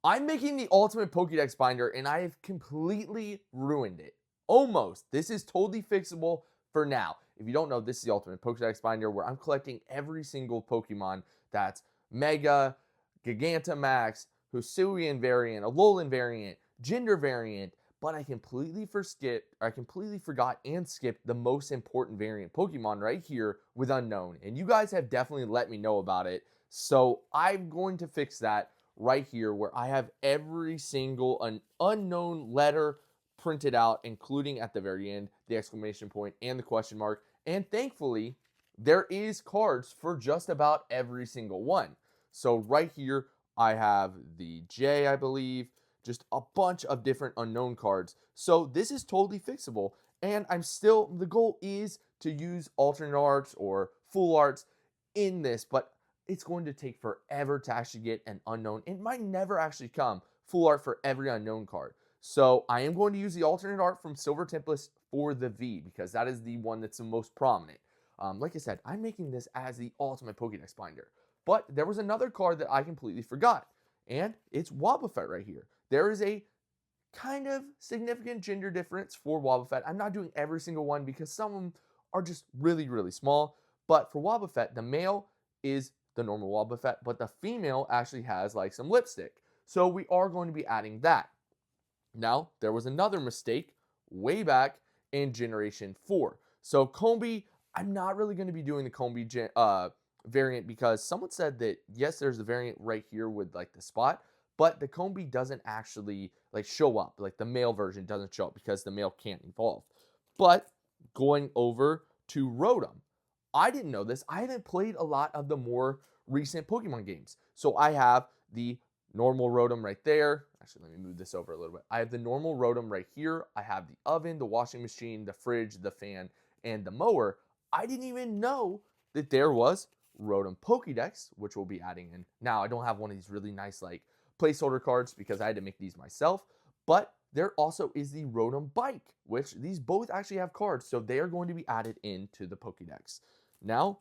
I'm making the ultimate Pokédex binder and I have completely ruined it. Almost. This is totally fixable for now. If you don't know, this is the ultimate Pokédex binder where I'm collecting every single Pokemon that's Mega, Gigantamax, Hisuian variant, Alolan variant, Gender variant, but I completely forgot and skipped the most important variant Pokemon right here with Unknown. And you guys have definitely let me know about it. So I'm going to fix that right here where I have every single unknown letter printed out, including at the very end, the exclamation point and the question mark. And thankfully, there is cards for just about every single one. So right here, I have the J, I believe, just a bunch of different unknown cards. So this is totally fixable. And the goal is to use alternate arts or full arts in this, but it's going to take forever to actually get an unknown. It might never actually come full art for every unknown card. So I am going to use the alternate art from Silver Tempest for the V because that is the one that's the most prominent. Like I said, I'm making this as the ultimate Pokédex binder. But there was another card that I completely forgot, and it's Wobbuffet right here. There is a kind of significant gender difference for Wobbuffet. I'm not doing every single one because some of them are just really, really small. But for Wobbuffet, the male is the normal Wobbuffet, but the female actually has like some lipstick. So we are going to be adding that. Now, there was another mistake way back in Generation 4. So Combi, I'm not really going to be doing the Combi variant because someone said that, yes, there's a variant right here with like the spot, but the Combi doesn't actually like show up. Like the male version doesn't show up because the male can't evolve. But going over to Rotom, I didn't know this. I haven't played a lot of the more recent Pokemon games. So I have the normal Rotom right there. Actually, let me move this over a little bit. I have the normal Rotom right here. I have the oven, the washing machine, the fridge, the fan, and the mower. I didn't even know that there was Rotom Pokedex, which we'll be adding in. Now, I don't have one of these really nice like placeholder cards because I had to make these myself, but there also is the Rotom Bike, which these both actually have cards, so they are going to be added into the Pokedex. Now,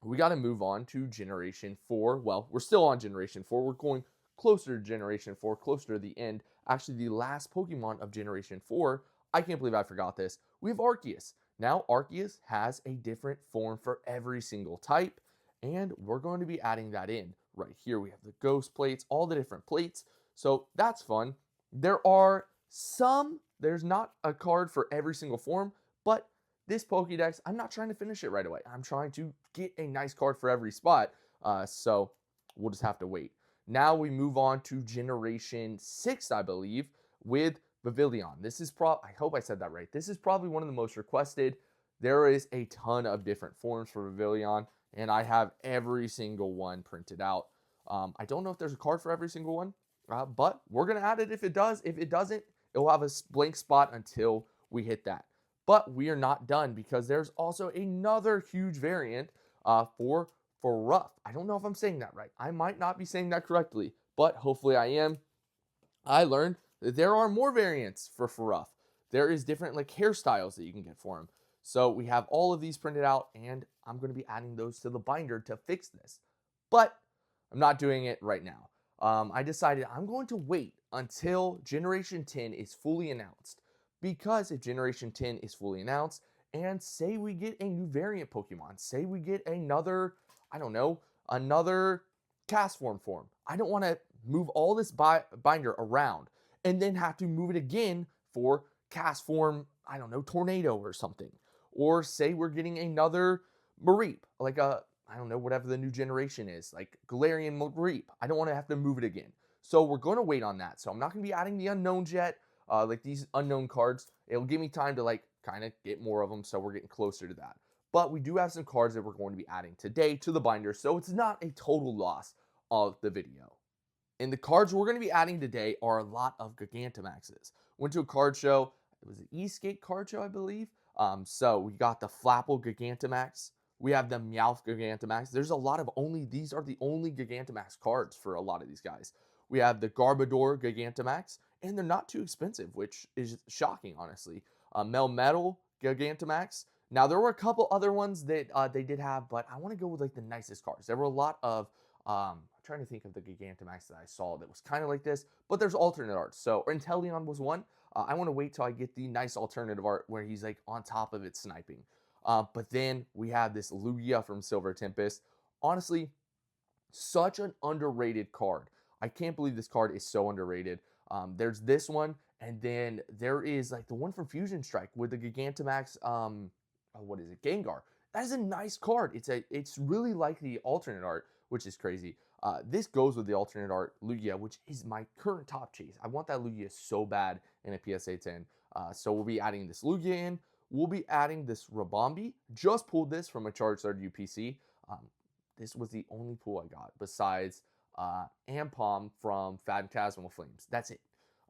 we got to move on to Generation 4. Well, we're still on Generation 4. We're going closer to Generation 4, closer to the end. Actually, the last Pokemon of Generation 4, I can't believe I forgot this. We have Arceus. Now, Arceus has a different form for every single type, and we're going to be adding that in. Right here, we have the ghost plates, all the different plates, so that's fun. There's not a card for every single form, but this Pokédex, I'm not trying to finish it right away. I'm trying to get a nice card for every spot, so we'll just have to wait. Now we move on to Generation 6, I believe, with Pavilion. I hope I said that right. This is probably one of the most requested. There is a ton of different forms for Pavilion, and I have every single one printed out. I don't know if there's a card for every single one, but we're going to add it if it does. If it doesn't, it will have a blank spot until we hit that. But we are not done because there's also another huge variant for Rough. I don't know if I'm saying that right. I might not be saying that correctly, but hopefully I am. I learned that there are more variants for Rough. There is different like hairstyles that you can get for him. So we have all of these printed out, and I'm going to be adding those to the binder to fix this. But I'm not doing it right now. I decided I'm going to wait until Generation 10 is fully announced. Because if Generation 10 is fully announced, and say we get a new variant Pokemon, say we get another, I don't know, another Castform form. I don't want to move all this binder around and then have to move it again for Castform, I don't know, Tornado or something. Or say we're getting another Mareep, like I don't know, whatever the new generation is, like Galarian Mareep. I don't want to have to move it again. So we're going to wait on that. So I'm not going to be adding the unknowns yet. Like these unknown cards, it'll give me time to like kind of get more of them, so we're getting closer to that. But we do have some cards that we're going to be adding today to the binder, so it's not a total loss of the video. And the cards we're going to be adding today are a lot of Gigantamaxes. Went to a card show. It was an Eastgate card show, I believe. So we got the Flapple Gigantamax. We have the Meowth Gigantamax. There's a lot of these are the only Gigantamax cards for a lot of these guys. We have the Garbodor Gigantamax, and they're not too expensive, which is shocking, honestly. Melmetal Gigantamax. Now, there were a couple other ones that they did have, but I want to go with like the nicest cards. There were a lot of I'm trying to think of the Gigantamax that I saw that was kind of like this, but there's alternate art. So Inteleon was one. I want to wait till I get the nice alternative art where he's like on top of it sniping. But then we have this Lugia from Silver Tempest. Honestly, such an underrated card. I can't believe this card is so underrated. There's this one, and then there is like the one from Fusion Strike with the Gigantamax. What is it? Gengar. That is a nice card. It's really like the alternate art, which is crazy. This goes with the alternate art Lugia, which is my current top chase. I want that Lugia so bad in a PSA 10. So we'll be adding this Lugia in. We'll be adding this Rabombi. Just pulled this from a Charizard UPC. This was the only pull I got besides Ampom from Phantasmal Flames. That's it.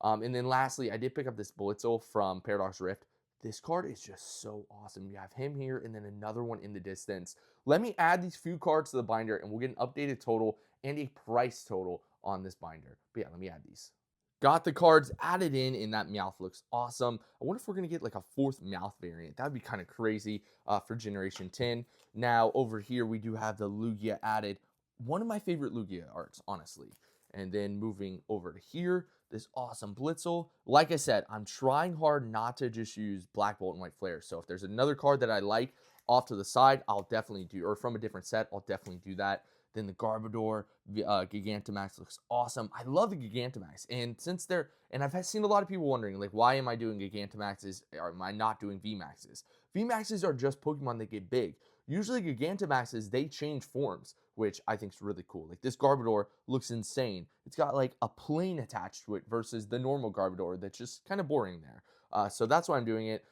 And then lastly, I did pick up this Blitzel from Paradox Rift. This card is just so awesome. You have him here and then another one in the distance. Let me add these few cards to the binder and we'll get an updated total and a price total on this binder. But yeah, let me add these. Got the cards added in, and that Meowth looks awesome. I wonder if we're going to get like a 4th Meowth variant. That would be kind of crazy for Generation 10. Now, over here, we do have the Lugia added. One of my favorite Lugia arts, honestly. And then moving over to here, this awesome Blitzel. Like I said, I'm trying hard not to just use Black Bolt and White Flare. So if there's another card that I like off to the side, I'll definitely do, or from a different set, I'll definitely do that. Then the Garbodor Gigantamax looks awesome. I love the Gigantamax. And since and I've seen a lot of people wondering, like, why am I doing Gigantamaxes or am I not doing VMAXs? VMAXs are just Pokemon that get big. Usually Gigantamaxes, they change forms, which I think is really cool. Like this Garbodor looks insane. It's got like a plane attached to it versus the normal Garbodor that's just kind of boring there. So that's why I'm doing it.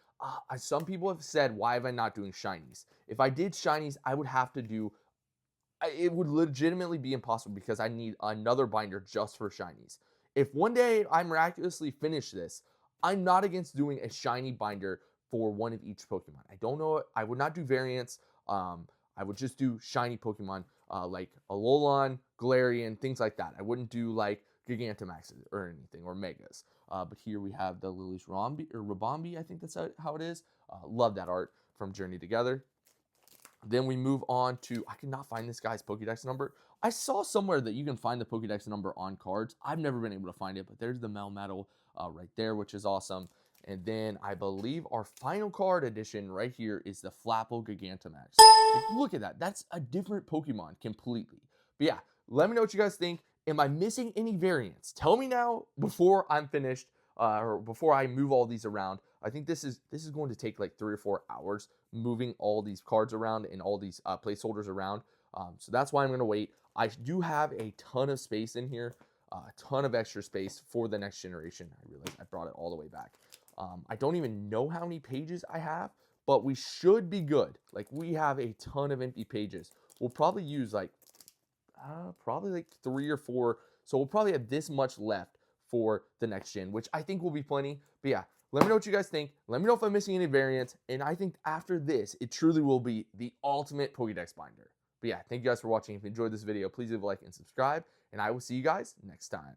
Some people have said, why am I not doing shinies? If I did shinies, I would have to do it would legitimately be impossible because I need another binder just for shinies. If one day I miraculously finish this, I'm not against doing a shiny binder for one of each Pokemon. I don't know. I would not do variants. I would just do shiny Pokemon like Alolan, Galarian, things like that. I wouldn't do like Gigantamaxes or anything or Megas. But here we have the Lily's Rabombi, I think that's how it is. Love that art from Journey Together. Then we move on to, I cannot find this guy's Pokedex number. I saw somewhere that you can find the Pokedex number on cards. I've never been able to find it, but there's the Melmetal right there, which is awesome. And then I believe our final card edition right here is the Flapple Gigantamax. Like, look at that. That's a different Pokemon completely. But yeah, let me know what you guys think. Am I missing any variants? Tell me now before I'm finished or before I move all these around. I think this is going to take like 3 or 4 hours moving all these cards around and all these placeholders around. So that's why I'm going to wait. I do have a ton of space in here, a ton of extra space for the next generation. I realized I brought it all the way back. I don't even know how many pages I have, but we should be good. Like we have a ton of empty pages. We'll probably use like 3 or 4. So we'll probably have this much left for the next gen, which I think will be plenty. But yeah, let me know what you guys think. Let me know if I'm missing any variants. And I think after this, it truly will be the ultimate Pokedex binder. But yeah, thank you guys for watching. If you enjoyed this video, please leave a like and subscribe. And I will see you guys next time.